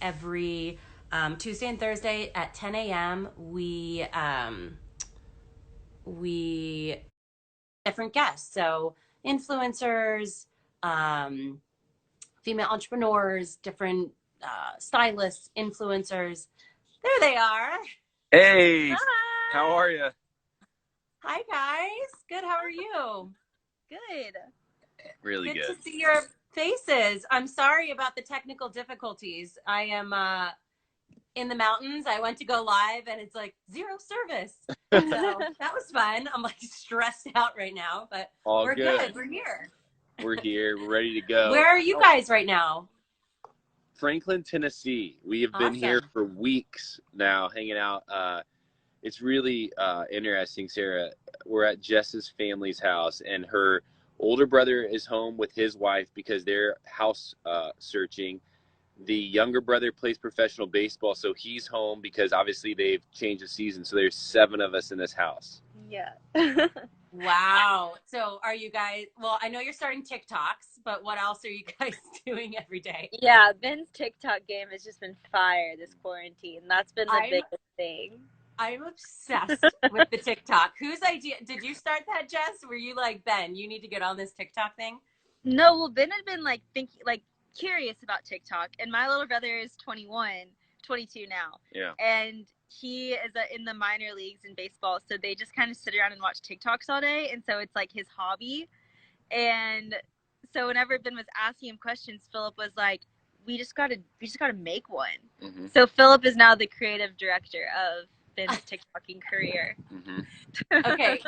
every Tuesday and Thursday at 10 a.m. We different guests, so influencers, um, female entrepreneurs, different stylists, influencers. There they are. Hey, how Hi. are you? Hi, guys. Good. How are you? Good. Really Good to good. see your faces. I'm sorry about the technical difficulties. I am in the mountains. I went to go live and it's like zero service. So that was fun. I'm like stressed out right now, but All we're good. good. We're here. We're here. We're ready to go. Where are you guys right now? Franklin, Tennessee. We have been here Awesome. for weeks now, hanging out. It's really interesting, Sarah. We're at Jess's family's house, and her older brother is home with his wife because they're house searching. The younger brother plays professional baseball, so he's home because obviously they've changed the season. So there's 7 of us in this house. Yeah. Wow. So are you guys, well, I know you're starting TikToks, but what else are you guys doing every day? Yeah, Ben's TikTok game has just been fire this quarantine. That's been the biggest thing. I'm obsessed with the TikTok. Whose idea? Did you start that, Jess? Were you like, Ben, you need to get on this TikTok thing? No, well, Ben had been curious about TikTok, and my little brother is 21, 22 now. Yeah. And he is in the minor leagues in baseball, so they just kind of sit around and watch TikToks all day, and so it's like his hobby. And so whenever Ben was asking him questions, Philip was like, we just gotta make one. Mm-hmm. So Philip is now the creative director of Ben's TikToking career. Mm-hmm. Okay,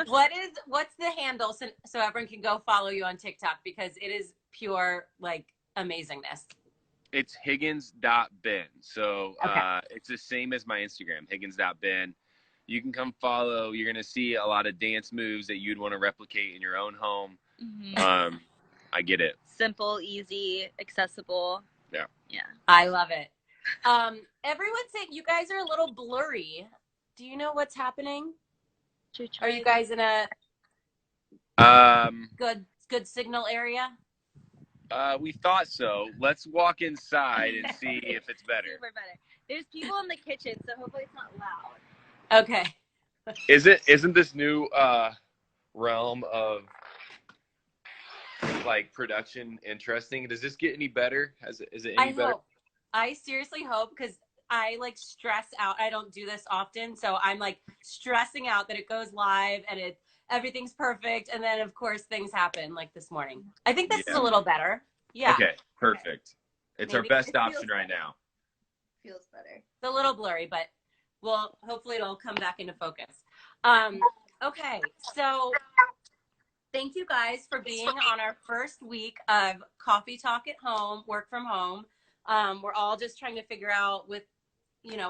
what's the handle so everyone can go follow you on TikTok, because it is pure like amazingness. It's Higgins.Ben. So Okay. it's the same as my Instagram, Higgins.Ben. You can come follow. You're going to see a lot of dance moves that you'd want to replicate in your own home. Mm-hmm. I get it. Simple, easy, accessible. Yeah. Yeah. I love it. Everyone's saying you guys are a little blurry. Do you know what's happening? Are you guys in a good signal area? We thought so. Let's walk inside and see if it's better. Super better. There's people in the kitchen, so hopefully it's not loud. Okay. Isn't this new realm of like production interesting? Does this get any better? Is it any better? Hope. I seriously hope, because I like stress out. I don't do this often, so I'm like stressing out that it goes live and everything's perfect, and then of course things happen like this morning. I think this is a little better. Yeah. Okay, perfect. It's Maybe our best option right now. Feels better. It's a little blurry, but hopefully it'll come back into focus. Okay, so thank you guys for being on our first week of Coffee Talk at Home, work from home. We're all just trying to figure out, with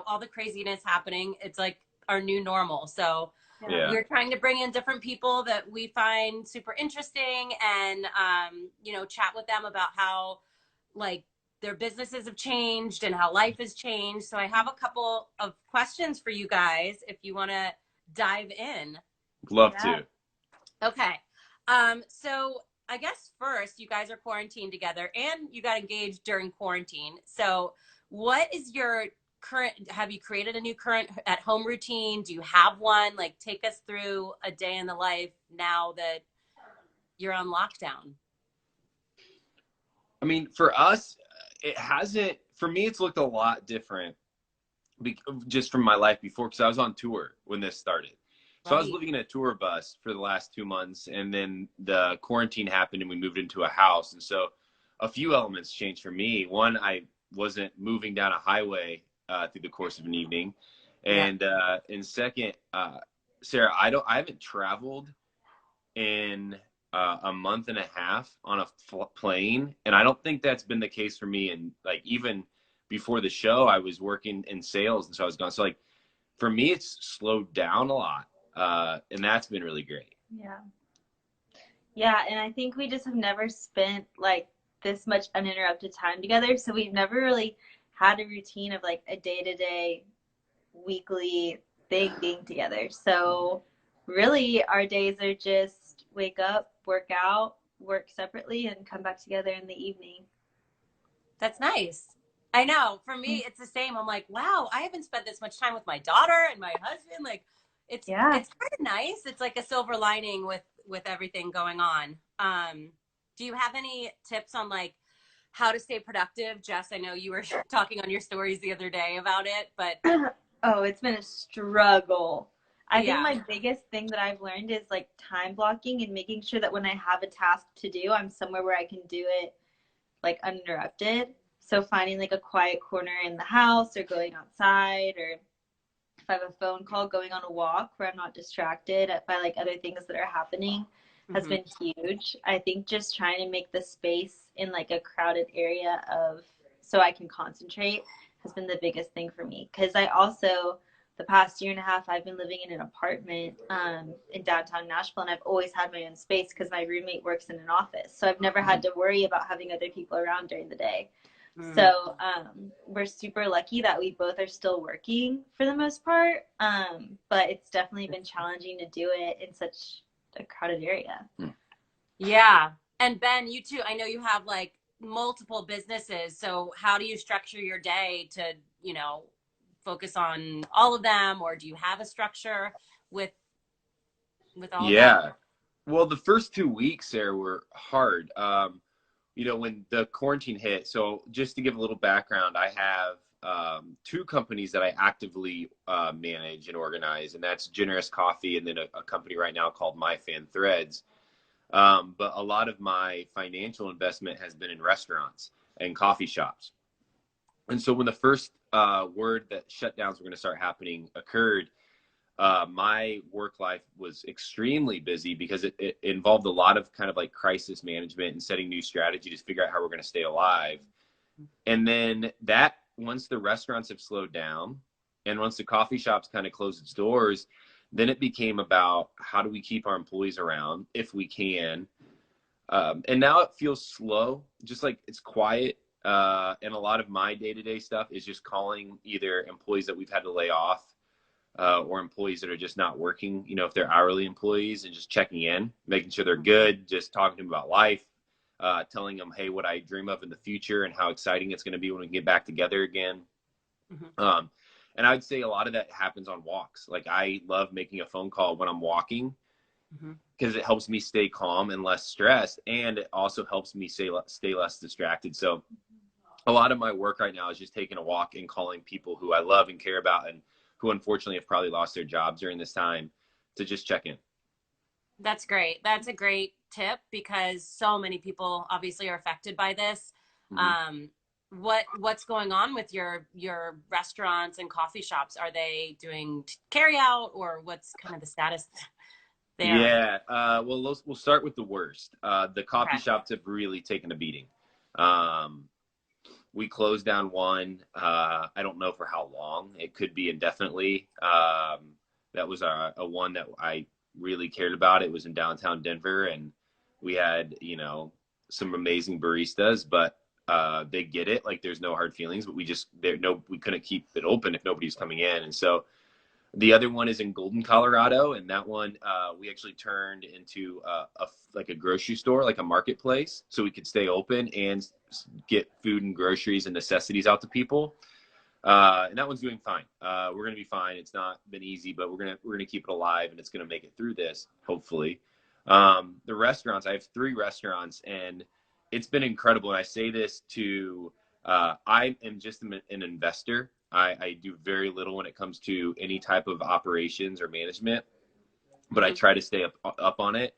all the craziness happening, it's like our new normal. So we're trying to bring in different people that we find super interesting and chat with them about how like their businesses have changed and how life has changed. So I have a couple of questions for you guys if you want to dive in. Love to. Okay. So I guess first, you guys are quarantined together and you got engaged during quarantine. So what is your have you created a new current at home routine? Do you have one? Like, take us through a day in the life now that you're on lockdown. I mean, for us, for me, it's looked a lot different just from my life before, because I was on tour when this started. So I was living in a tour bus for the last 2 months, and then the quarantine happened and we moved into a house. And so a few elements changed for me. One, I wasn't moving down a highway through the course of an evening. And second, Sarah, I haven't traveled in a month and a half on a plane. And I don't think that's been the case for me. And like, even before the show, I was working in sales, and so I was gone. So like, for me, it's slowed down a lot. And that's been really great. Yeah, and I think we just have never spent like this much uninterrupted time together. So we've never really had a routine of like a day-to-day, weekly thing being together. So really our days are just wake up, work out, work separately, and come back together in the evening. That's nice. I know. For me, it's the same. I'm like, wow, I haven't spent this much time with my daughter and my husband. Like, Yeah. it's kind of nice. It's like a silver lining with everything going on. Do you have any tips on like how to stay productive? Jess, I know you were talking on your stories the other day about it, but Oh, it's been a struggle. I think yeah. my biggest thing that I've learned is like time blocking and making sure that when I have a task to do, I'm somewhere where I can do it like uninterrupted. So finding like a quiet corner in the house or going outside, or if I have a phone call, going on a walk where I'm not distracted by like other things that are happening has Mm-hmm. been huge. I think just trying to make the space in like a crowded area of so I can concentrate has been the biggest thing for me. Because I also the past year and a half I've been living in an apartment in downtown Nashville, and I've always had my own space because my roommate works in an office. So I've never had to worry about having other people around during the day. Mm. So we're super lucky that we both are still working for the most part. But it's definitely been challenging to do it in such a crowded area. Yeah. And Ben, you too, I know you have like multiple businesses. So how do you structure your day to, you know, focus on all of them, or do you have a structure with all of that? Yeah. Well, the first 2 weeks there were hard. When the quarantine hit. So just to give a little background, I have two companies that I actively manage and organize, and that's Generous Coffee and then a company right now called My Fan Threads. But a lot of my financial investment has been in restaurants and coffee shops. And so when the first word that shutdowns were going to start happening occurred, my work life was extremely busy because it involved a lot of kind of like crisis management and setting new strategies to figure out how we're going to stay alive. And then that once the restaurants have slowed down and once the coffee shops kind of closed its doors, then it became about how do we keep our employees around if we can. And now it feels slow, just like it's quiet. And a lot of my day-to-day stuff is just calling either employees that we've had to lay off or employees that are just not working, if they're hourly employees, and just checking in, making sure they're good, just talking to them about life, telling them, hey, what I dream of in the future and how exciting it's going to be when we get back together again. Mm-hmm. And I'd say a lot of that happens on walks. Like I love making a phone call when I'm walking because it helps me stay calm and less stressed. And it also helps me stay less distracted. So a lot of my work right now is just taking a walk and calling people who I love and care about and who unfortunately have probably lost their jobs during this time to just check in. That's great. That's a great tip because so many people obviously are affected by this. Mm-hmm. What's going on with your restaurants and coffee shops? Are they doing carry out, or what's kind of the status there? Yeah. Well, we'll start with the worst. The coffee Okay. shops have really taken a beating. Um, we closed down one. I don't know for how long. It could be indefinitely. That was a one that I really cared about. It was in downtown Denver, and we had some amazing baristas, but they get it. Like there's no hard feelings, but we couldn't keep it open if nobody's coming in, and so the other one is in Golden, Colorado, and that one we actually turned into like a grocery store, like a marketplace, so we could stay open and get food and groceries and necessities out to people. And that one's doing fine. We're gonna be fine. It's not been easy, but we're gonna keep it alive, and it's gonna make it through this, hopefully. The restaurants, I have 3 restaurants, and it's been incredible. And I say this to I am just an investor. I do very little when it comes to any type of operations or management, but I try to stay up on it.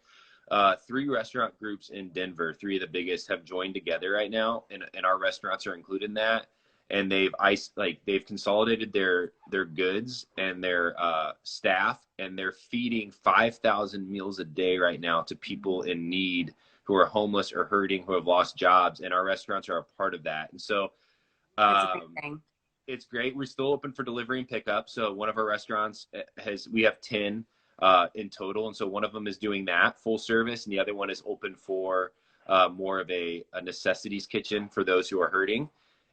3 restaurant groups in Denver, 3 of the biggest, have joined together right now, and our restaurants are included in that. And they've consolidated their goods and their staff, and they're feeding 5,000 meals a day right now to people in need who are homeless or hurting, who have lost jobs, and our restaurants are a part of that. And so That's a big um, thing. it's great. We're still open for delivery and pickup. So one of our restaurants we have 10 in total. And so one of them is doing that full service, and the other one is open for more of a necessities kitchen for those who are hurting.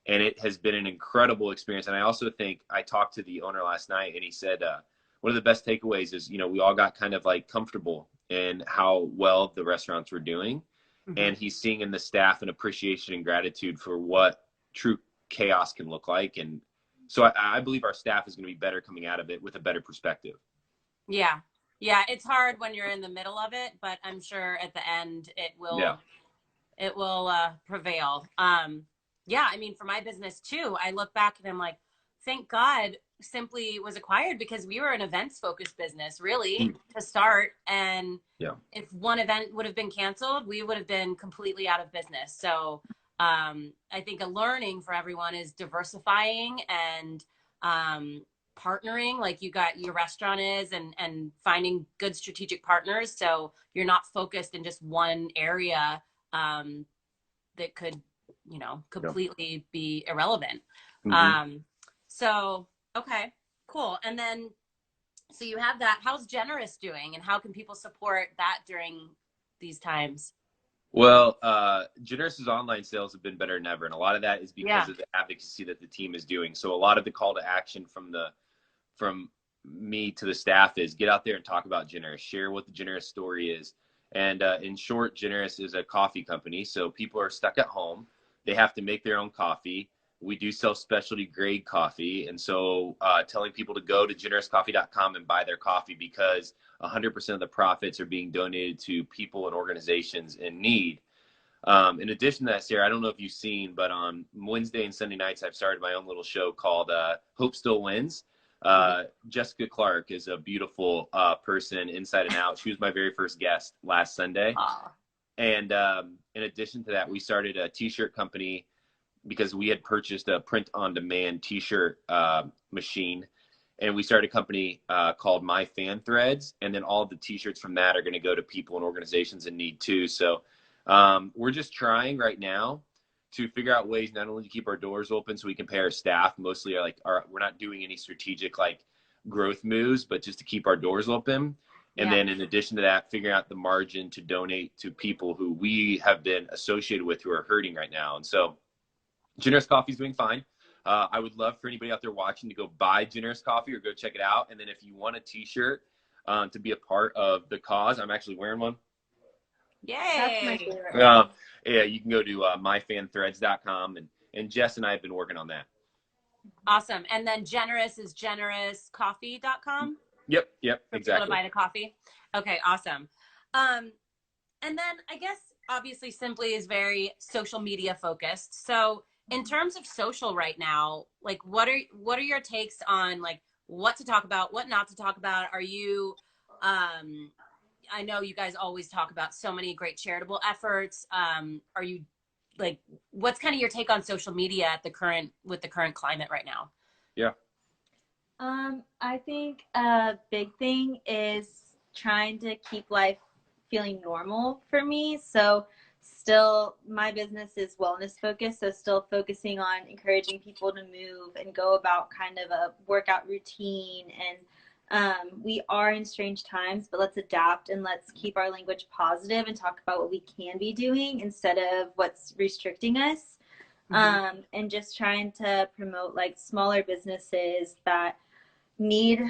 And it has been an incredible experience. And I also think I talked to the owner last night, and he said one of the best takeaways is, we all got kind of like comfortable in how well the restaurants were doing. Mm-hmm. And he's seeing in the staff an appreciation and gratitude for what true chaos can look like. And so I believe our staff is going to be better coming out of it with a better perspective. Yeah. Yeah. It's hard when you're in the middle of it, but I'm sure at the end it will, prevail. Yeah. I mean, for my business too, I look back and I'm like, thank God Simply was acquired, because we were an events focused business really to start. And if one event would have been canceled, we would have been completely out of business. So I think a learning for everyone is diversifying and partnering, like you got your restaurant is, and finding good strategic partners. So you're not focused in just one area that could, completely be irrelevant. So, okay, cool. And then, so you have that. How's Generous doing, and how can people support that during these times? Well, Generous's online sales have been better than ever. And a lot of that is because of the advocacy that the team is doing. So a lot of the call to action from me to the staff is get out there and talk about Generous, share what the Generous story is. And in short, Generous is a coffee company. So people are stuck at home. They have to make their own coffee. We do sell specialty grade coffee. And so telling people to go to generouscoffee.com and buy their coffee, because 100% of the profits are being donated to people and organizations in need. In addition to that, Sarah, I don't know if you've seen, but on Wednesday and Sunday nights, I've started my own little show called Hope Still Wins. Jessica Clarke is a beautiful person inside and out. She was my very first guest last Sunday. And in addition to that, we started a t-shirt company because we had purchased a print-on-demand t-shirt machine. And we started a company called My Fan Threads. And then all of the t-shirts from that are going to go to people and organizations in need too. So we're just trying right now to figure out ways not only to keep our doors open so we can pay our staff, mostly we're not doing any strategic growth moves, but just to keep our doors open. And then in addition to that, figuring out the margin to donate to people who we have been associated with who are hurting right now. And so Generous Coffee is doing fine. I would love for anybody out there watching to go buy Generous Coffee or go check it out. And then if you want a t-shirt to be a part of the cause, I'm actually wearing one. Yay! That's my favorite. Yeah, you can go to myfanthreads.com, and Jess and I have been working on that. Awesome. And then Generous is generouscoffee.com? Yep, for exactly. People to buy the coffee. Okay, awesome. And then I guess obviously Simply is very social media focused. So in terms of social right now, what are your takes on what to talk about, what not to talk about? Are you I know you guys always talk about so many great charitable efforts. Are you what's kind of your take on social media with the current climate right now? Yeah. I think a big thing is trying to keep life feeling normal for me. So still, my business is wellness focused. So still focusing on encouraging people to move and go about kind of a workout routine. And we are in strange times, but let's adapt and let's keep our language positive and talk about what we can be doing instead of what's restricting us. And just trying to promote smaller businesses that need,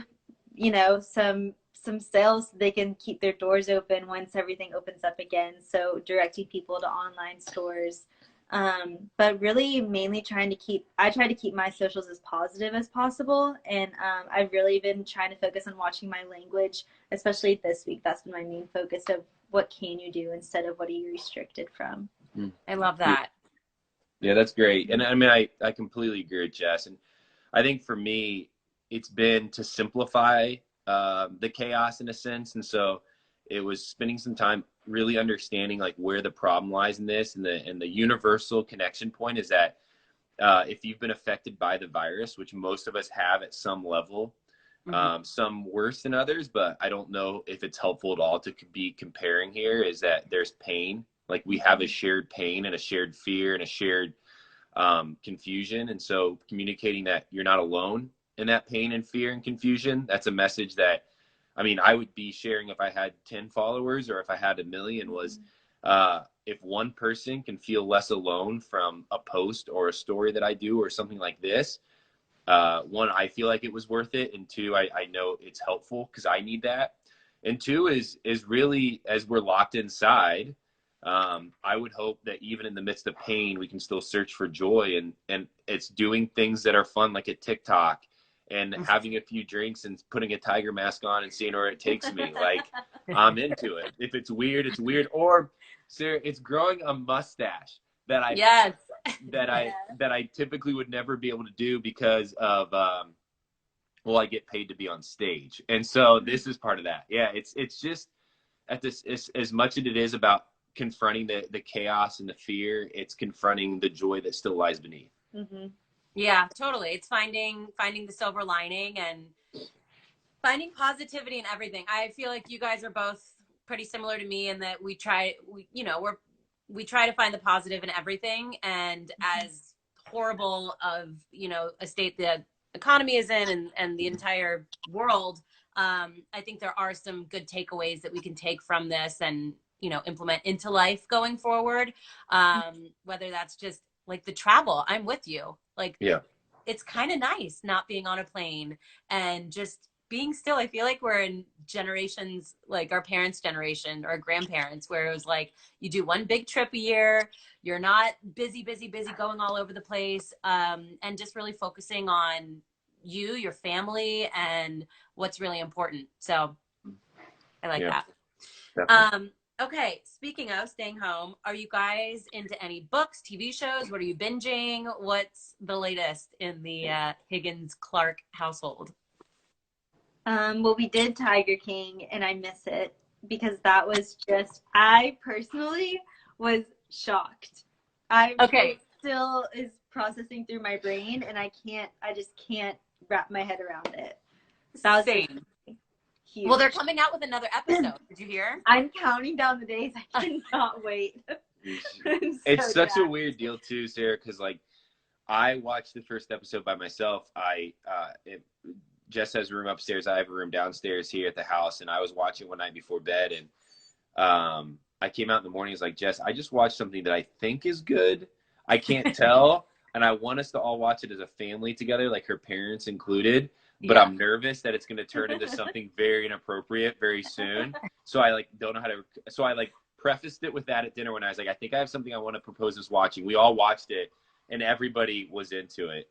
some sales so they can keep their doors open once everything opens up again. So directing people to online stores. But really mainly I try to keep my socials as positive as possible. And I've really been trying to focus on watching my language, especially this week. That's been my main focus of what can you do instead of what are you restricted from. I love that. Yeah, that's great. And I mean, I completely agree with Jess. And I think for me, it's been to simplify the chaos in a sense. And so it was spending some time really understanding where the problem lies in this. And the universal connection point is that if you've been affected by the virus, which most of us have at some level, some worse than others, but I don't know if it's helpful at all to be comparing here, is that there's pain. We have a shared pain and a shared fear and a shared confusion. And so communicating that you're not alone in that pain and fear and confusion, that's a message that, I would be sharing if I had 10 followers or if I had 1 million, was if one person can feel less alone from a post or a story that I do or something like this, one, I feel like it was worth it. And two, I know it's helpful because I need that. And two is really, as we're locked inside, I would hope that even in the midst of pain, we can still search for joy, and it's doing things that are fun, like a TikTok, and having a few drinks and putting a tiger mask on and seeing where it takes me. Like, I'm into it. If it's weird, it's weird. Or, Sarah, it's growing a mustache that Yes. that I typically would never be able to do because of well, I get paid to be on stage, and so this is part of that. Yeah, it's just at this as much as it is about confronting the chaos and the fear, it's confronting the joy that still lies beneath. Mm-hmm. Yeah, totally. It's finding the silver lining and finding positivity in everything. I feel like you guys are both pretty similar to me in that we try to find the positive in everything. And as horrible of, a state the economy is in and the entire world, I think there are some good takeaways that we can take from this and, implement into life going forward. Whether that's just like the travel, I'm with you. Like, yeah, it's kind of nice not being on a plane and just being still. I feel like we're in generations, like our parents' generation or grandparents, where it was like you do one big trip a year, you're not busy going all over the place, and just really focusing on you, your family, and what's really important. So I like that. Definitely. Okay, speaking of staying home, are you guys into any books, TV shows? What are you binging? What's the latest in the Higgins Clarke household? Well, we did Tiger King, and I miss it because that was just, I personally was shocked. It still is processing through my brain, and I just can't wrap my head around it. That was Same. huge. Well, they're coming out with another episode. Did you hear? I'm counting down the days. I cannot wait. It's such a weird deal too, Sarah, because like I watched the first episode by myself. Jess has a room upstairs. I have a room downstairs here at the house, and I was watching one night before bed, and I came out in the morning. It's like, Jess, I just watched something that I think is good. I can't tell, and I want us to all watch it as a family together, like her parents included. But I'm nervous that it's going to turn into something very inappropriate very soon. So I don't know how to. So I prefaced it with that at dinner when I was like, I think I have something I want to propose as watching. We all watched it, and everybody was into it.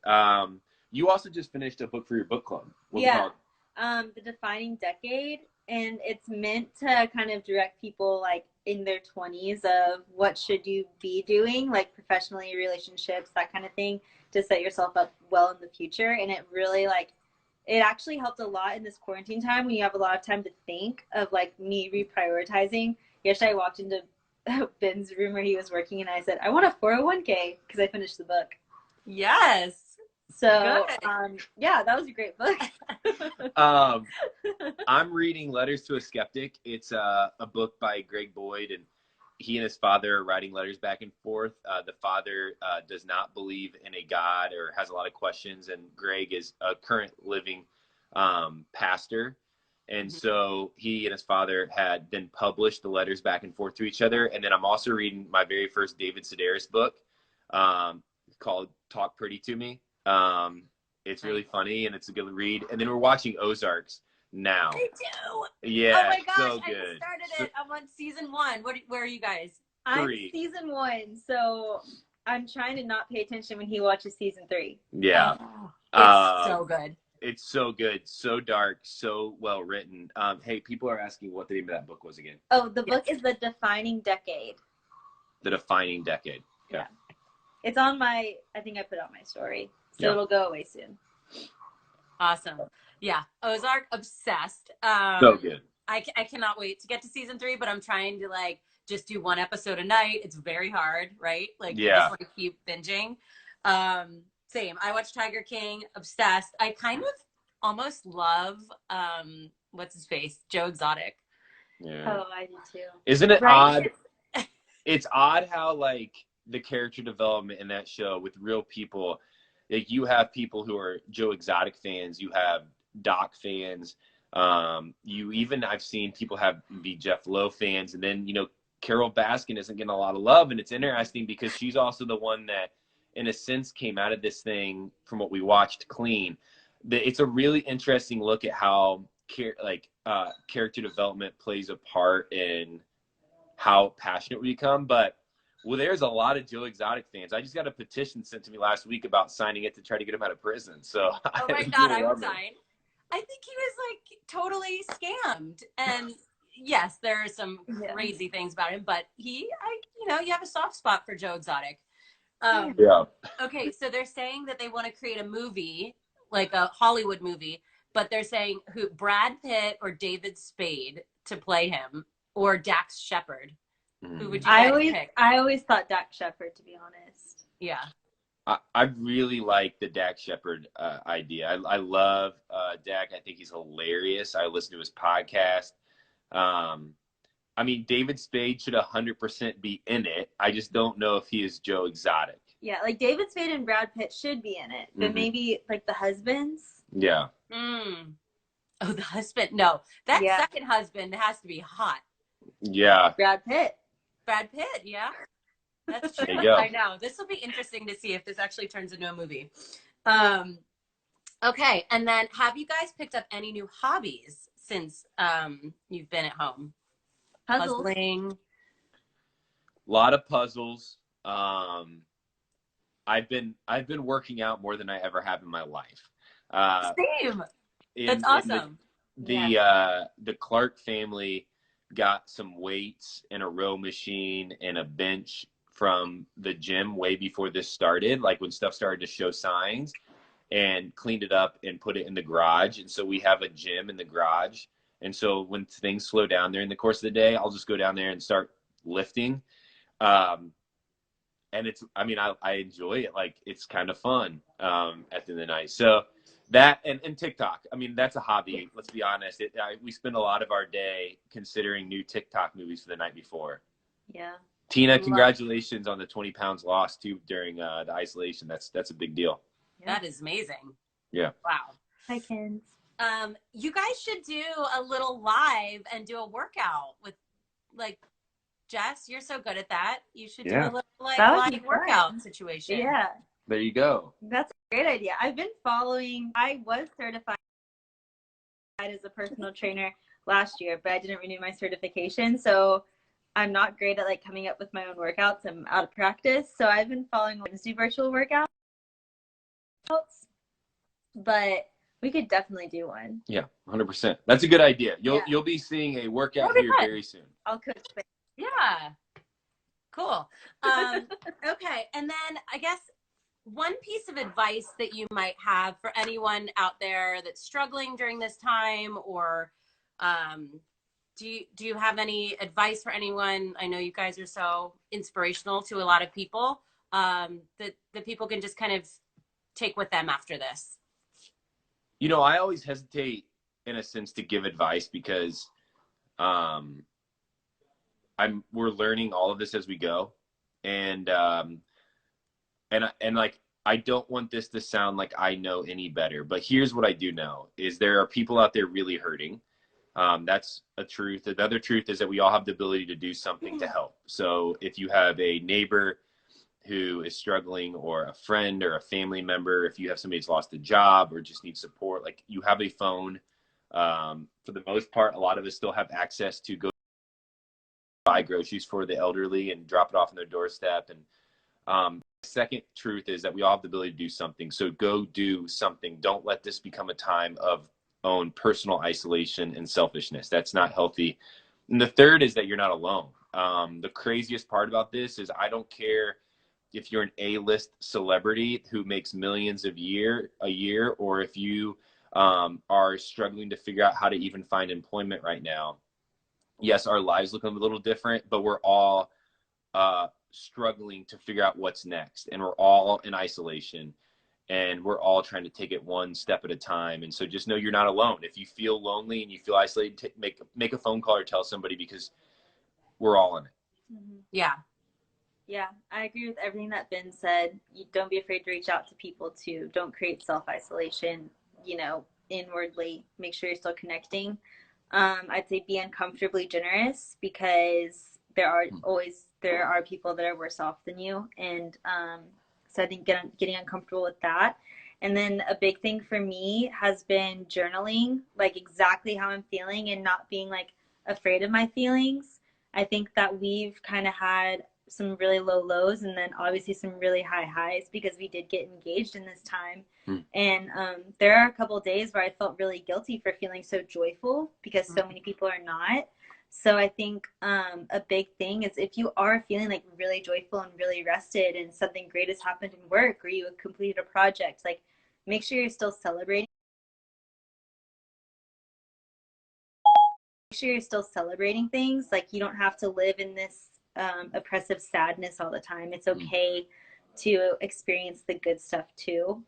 You also just finished a book for your book club. What's it called? The Defining Decade, and it's meant to kind of direct people in their 20s of what should you be doing, professionally, relationships, that kind of thing, to set yourself up well in the future. And it really it actually helped a lot in this quarantine time when you have a lot of time to think of me reprioritizing. Yesterday I walked into Ben's room where he was working, and I said, I want a 401k because I finished the book. Yes. So, that was a great book. I'm reading Letters to a Skeptic. It's a book by Greg Boyd, and he and his father are writing letters back and forth. The father does not believe in a God or has a lot of questions, and Greg is a current living pastor. And so he and his father had then published the letters back and forth to each other. And then I'm also reading my very first David Sedaris book called Talk Pretty to Me. It's really funny, and it's a good read. And then we're watching Ozarks now. I do. Yeah. Oh my gosh, so I just started it. I'm on season 1. Where are you guys? I'm season 1, so I'm trying to not pay attention when he watches season 3. Yeah. It's so good. It's so good, so dark, so well written. Hey, people are asking what the name of that book was again. Oh, the book is The Defining Decade. The Defining Decade. Okay. Yeah. It's on I think I put on my story, so it'll go away soon. Awesome. Yeah. Ozark, obsessed. So good. I cannot wait to get to season 3, but I'm trying to just do one episode a night. It's very hard, right? You just want to keep binging. Same. I watched Tiger King, obsessed. I kind of almost love what's his face? Joe Exotic. Yeah. Oh, I do too. Isn't it odd? It's odd how the character development in that show with real people, you have people who are Joe Exotic fans, you have Doc fans, I've seen people be Jeff Lowe fans, and then Carol Baskin isn't getting a lot of love, and it's interesting because she's also the one that in a sense came out of this thing from what we watched clean. It's a really interesting look at how character development plays a part in how passionate we become. But well, there's a lot of Joe Exotic fans. I just got a petition sent to me last week about signing it to try to get him out of prison. So oh my God, I would sign. I think he was like totally scammed. And yes, there are some crazy things about him, but you have a soft spot for Joe Exotic. Okay, so they're saying that they want to create a movie, like a Hollywood movie, but they're saying who, Brad Pitt or David Spade to play him, or Dax Shepard. Who would you pick? I always thought Dax Shepard, to be honest. Yeah. I really like the Dax Shepard idea. I love Dak. I think he's hilarious. I listen to his podcast. I mean, David Spade should 100% be in it. I just don't know if he is Joe Exotic. Yeah, like David Spade and Brad Pitt should be in it, but maybe like the husbands. Yeah. Oh, the husband. No, that second husband has to be hot. Yeah. Brad Pitt, yeah. That's true. There you go. I know. This will be interesting to see if this actually turns into a movie. Okay, and then have you guys picked up any new hobbies since you've been at home? Puzzling. A lot of puzzles. I've been working out more than I ever have in my life. Same. That's awesome. The Clarke family got some weights and a row machine and a bench from the gym way before this started, like when stuff started to show signs, and cleaned it up and put it in the garage. And so we have a gym in the garage. And so when things slow down there in the course of the day, I'll just go down there and start lifting. And I enjoy it. Like, it's kind of fun at the end of the night. So that and TikTok, I mean, that's a hobby. Let's be honest. We spend a lot of our day considering new TikTok movies for the night before. Yeah. Tina, congratulations on the 20 pounds lost too during the isolation. That's a big deal. Yeah. That is amazing. Yeah. Wow. Hi, Kins. You guys should do a little live and do a workout with, like, Jess, you're so good at that. You should do a little live workout situation. Yeah. There you go. That's a great idea. I was certified as a personal trainer last year, but I didn't renew my certification. So I'm not great at like coming up with my own workouts. I'm out of practice. So I've been following Wednesday virtual workouts, but we could definitely do one. Yeah, 100%. That's a good idea. You'll be seeing a workout here very soon. I'll coach. Yeah. Cool. Okay. And then I guess one piece of advice that you might have for anyone out there that's struggling during this time, or do you have any advice for anyone? I know you guys are so inspirational to a lot of people, that people can just kind of take with them after this. You know, I always hesitate in a sense to give advice because we're learning all of this as we go. And like, I don't want this to sound like I know any better, but here's what I do know is there are people out there really hurting. That's a truth. The other truth is that we all have the ability to do something to help. So if you have a neighbor who is struggling, or a friend or a family member, if you have somebody who's lost a job or just needs support, like, you have a phone. For the most part, a lot of us still have access to go buy groceries for the elderly and drop it off on their doorstep. And second truth is that we all have the ability to do something. So go do something. Don't let this become a time of own personal isolation and selfishness. That's not healthy. And the third is that you're not alone. The craziest part about this is I don't care if you're an A-list celebrity who makes millions a year, or if you are struggling to figure out how to even find employment right now. Yes, our lives look a little different, but we're all struggling to figure out what's next. And we're all in isolation, and we're all trying to take it one step at a time. And so just know you're not alone. If you feel lonely and you feel isolated, make a phone call or tell somebody, because we're all in it. Mm-hmm. Yeah. Yeah, I agree with everything that Ben said. You don't be afraid to reach out to people too. Don't create self-isolation, inwardly. Make sure you're still connecting. I'd say be uncomfortably generous, because there are people that are worse off than you. And so I think getting uncomfortable with that. And then a big thing for me has been journaling, like exactly how I'm feeling, and not being like afraid of my feelings. I think that we've kind of had some really low lows and then obviously some really high highs because we did get engaged in this time. And there are a couple of days where I felt really guilty for feeling so joyful because so many people are not. So I think a big thing is if you are feeling like really joyful and really rested and something great has happened in work or you have completed a project, like make sure you're still celebrating. Make sure you're still celebrating things. Like you don't have to live in this oppressive sadness all the time. It's okay to experience the good stuff too.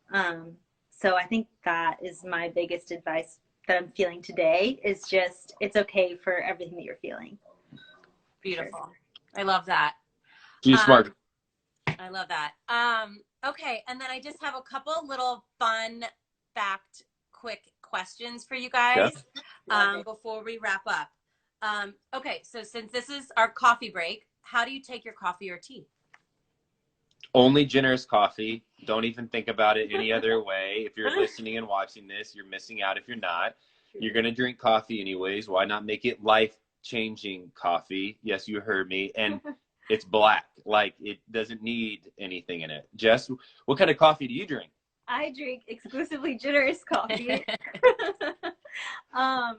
So I think that is my biggest advice that I'm feeling today is just it's okay for everything that you're feeling. Beautiful. Sure. I love that. She's smart. I love that. Okay, and then I just have a couple little fun fact quick questions for you guys before we wrap up. Okay, so since this is our coffee break, how do you take your coffee or tea? Only generous coffee. Don't even think about it any other way. If you're listening and watching this, you're missing out if you're not. You're going to drink coffee anyways. Why not make it life-changing coffee? Yes, you heard me. And it's black. Like, it doesn't need anything in it. Jess, what kind of coffee do you drink? I drink exclusively generous coffee. I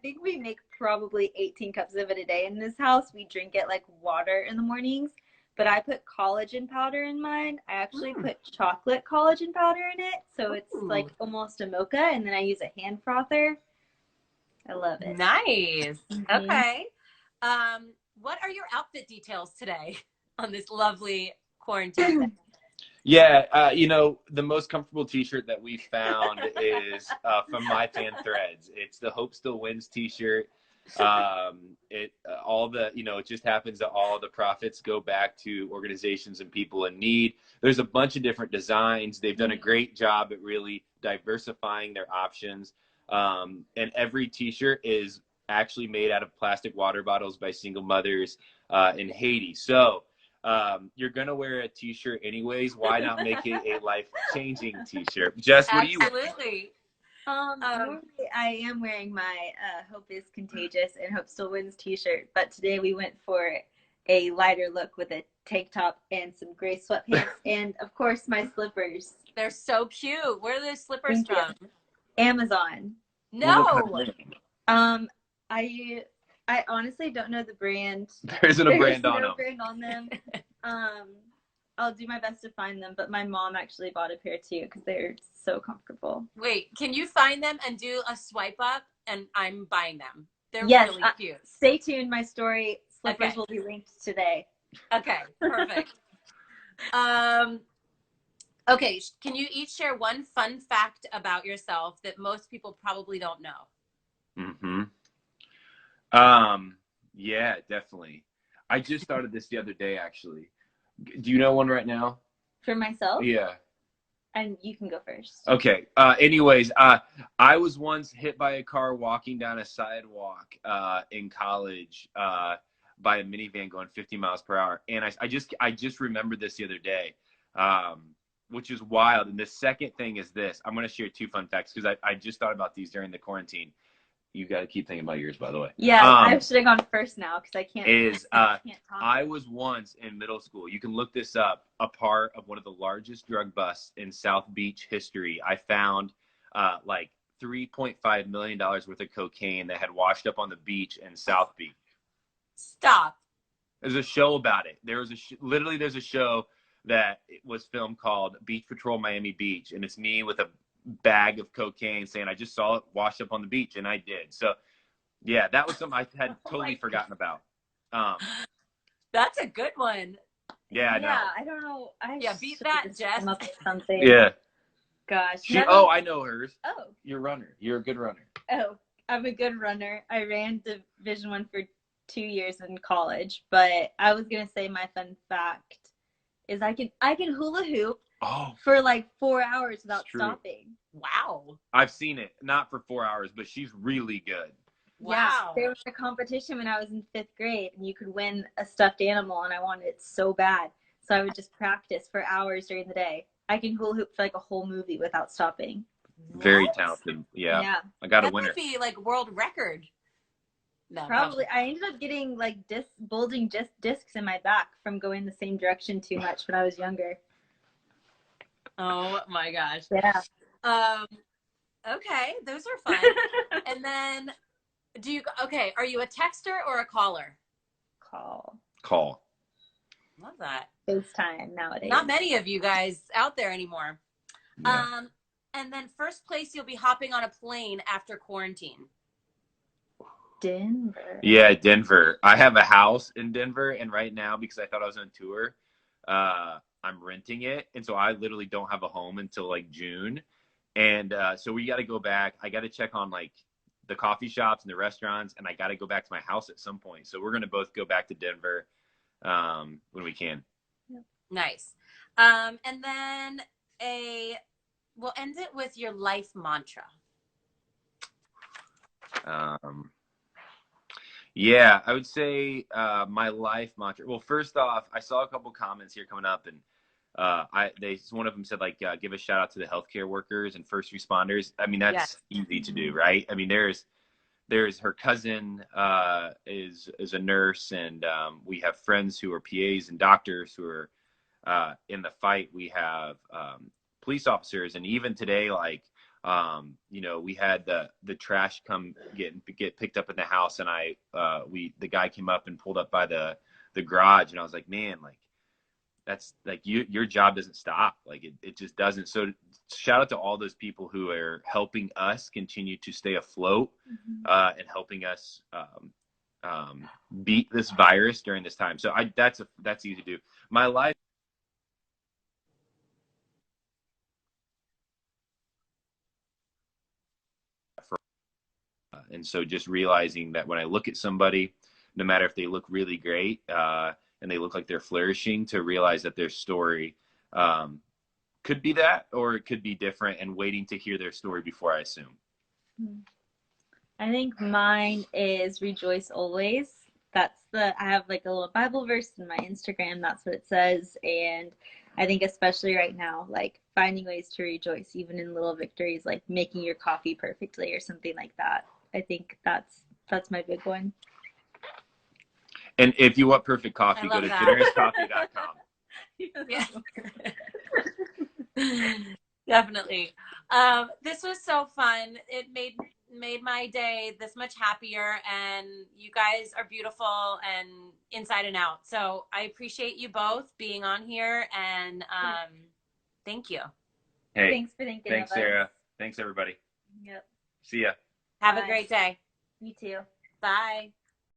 think we make probably 18 cups of it a day in this house. We drink it like water in the mornings. But I put collagen powder in mine. I actually put chocolate collagen powder in it. So it's like almost a mocha. And then I use a hand frother. I love it. Nice. Okay. What are your outfit details today on this lovely quarantine day? Yeah, you know, the most comfortable t-shirt that we found is from My Fan Threads. It's the Hope Still Wins t-shirt. All the, you know, it just happens that all the profits go back to organizations and people in need. There's a bunch of different designs. They've done a great job at really diversifying their options. And every t-shirt is actually made out of plastic water bottles by single mothers in Haiti. So you're gonna wear a t-shirt anyways. Why not make it a life-changing t-shirt? Jess, what do you wear? Absolutely. Normally I am wearing my Hope is Contagious and Hope Still Wins t-shirt, but today we went for a lighter look with a tank top and some gray sweatpants and of course my slippers. They're so cute. Where are those slippers from? Amazon. No. I honestly don't know the brand. There isn't a brand on them. There's no brand on them. I'll do my best to find them, but my mom actually bought a pair too because they're so comfortable. Wait, can you find them and do a swipe up and I'm buying them? They're really cute. Stay tuned. My story slippers will be linked today. Okay, perfect. Okay, can you each share one fun fact about yourself that most people probably don't know? Yeah, definitely. I just started this the other day, actually. Do you know one right now? For myself? Yeah. And you can go first. Okay. Anyways, I was once hit by a car walking down a sidewalk in college by a minivan going 50 miles per hour. And I just remembered this the other day, which is wild. And the second thing is this. I'm going to share two fun facts because I just thought about these during the quarantine. You got to keep thinking about yours, by the way. Yeah, I should have gone first now because I can't. I was once in middle school. You can look this up. A part of one of the largest drug busts in South Beach history. I found like $3.5 million worth of cocaine that had washed up on the beach in South Beach. Stop. There's a show about it. There's a show that was filmed called Beach Patrol Miami Beach, and it's me with a bag of cocaine saying I just saw it washed up on the beach, and I did. So yeah, that was something I had totally forgotten about. That's a good one. Yeah, I know. I don't know. Beat that, Jess. Something. Yeah. Gosh. I know hers. Oh. You're a runner. You're a good runner. Oh, I'm a good runner. I ran Division I for 2 years in college, but I was gonna say my fun fact is I can hula hoop for like 4 hours without stopping. Wow. I've seen it. Not for 4 hours, but she's really good. Wow. Yeah, there was a competition when I was in 5th grade, and you could win a stuffed animal, and I wanted it so bad. So I would just practice for hours during the day. I can hula hoop for like a whole movie without stopping. Very talented. Yeah. I got a winner. That would be like world record. No, Probably. I ended up getting like bulging discs in my back from going the same direction too much when I was younger. Oh my gosh. Yeah. Okay, those are fun. And then are you a texter or a caller? Call. Love that. FaceTime nowadays. Not many of you guys out there anymore. Yeah. And then first place you'll be hopping on a plane after quarantine. Denver. Yeah, Denver. I have a house in Denver, and right now, because I thought I was on tour, I'm renting it, and so I literally don't have a home until like June, and so we got to go back. I got to check on like the coffee shops and the restaurants, and I got to go back to my house at some point. So we're gonna both go back to Denver when we can. Nice. And then we'll end it with your life mantra. Yeah, I would say my life mantra. Well, first off, I saw a couple comments here coming up, and one of them said like give a shout out to the healthcare workers and first responders. I mean, that's easy to do, right? I mean, there's her cousin is a nurse, and we have friends who are PAs and doctors who are in the fight. We have police officers, and even today, like we had the trash get picked up in the house, and the guy came up and pulled up by the garage, and I was like, man, like that's like your job doesn't stop, like it just doesn't. So shout out to all those people who are helping us continue to stay afloat, and helping us beat this virus during this time. So that's easy to do. My life. And so just realizing that when I look at somebody, no matter if they look really great and they look like they're flourishing, to realize that their story could be that, or it could be different, and waiting to hear their story before I assume. I think mine is rejoice always. I have like a little Bible verse in my Instagram. That's what it says. And I think especially right now, like finding ways to rejoice, even in little victories, like making your coffee perfectly or something like that. I think that's my big one. And if you want perfect coffee, go to generouscoffee.com. Yeah. Definitely. This was so fun. It made my day this much happier, and you guys are beautiful and inside and out. So I appreciate you both being on here, and thank you. Hey, thanks for thinking thanks, of us. Sarah. Thanks, everybody. Yep. See ya. Have a great day. You too. Bye.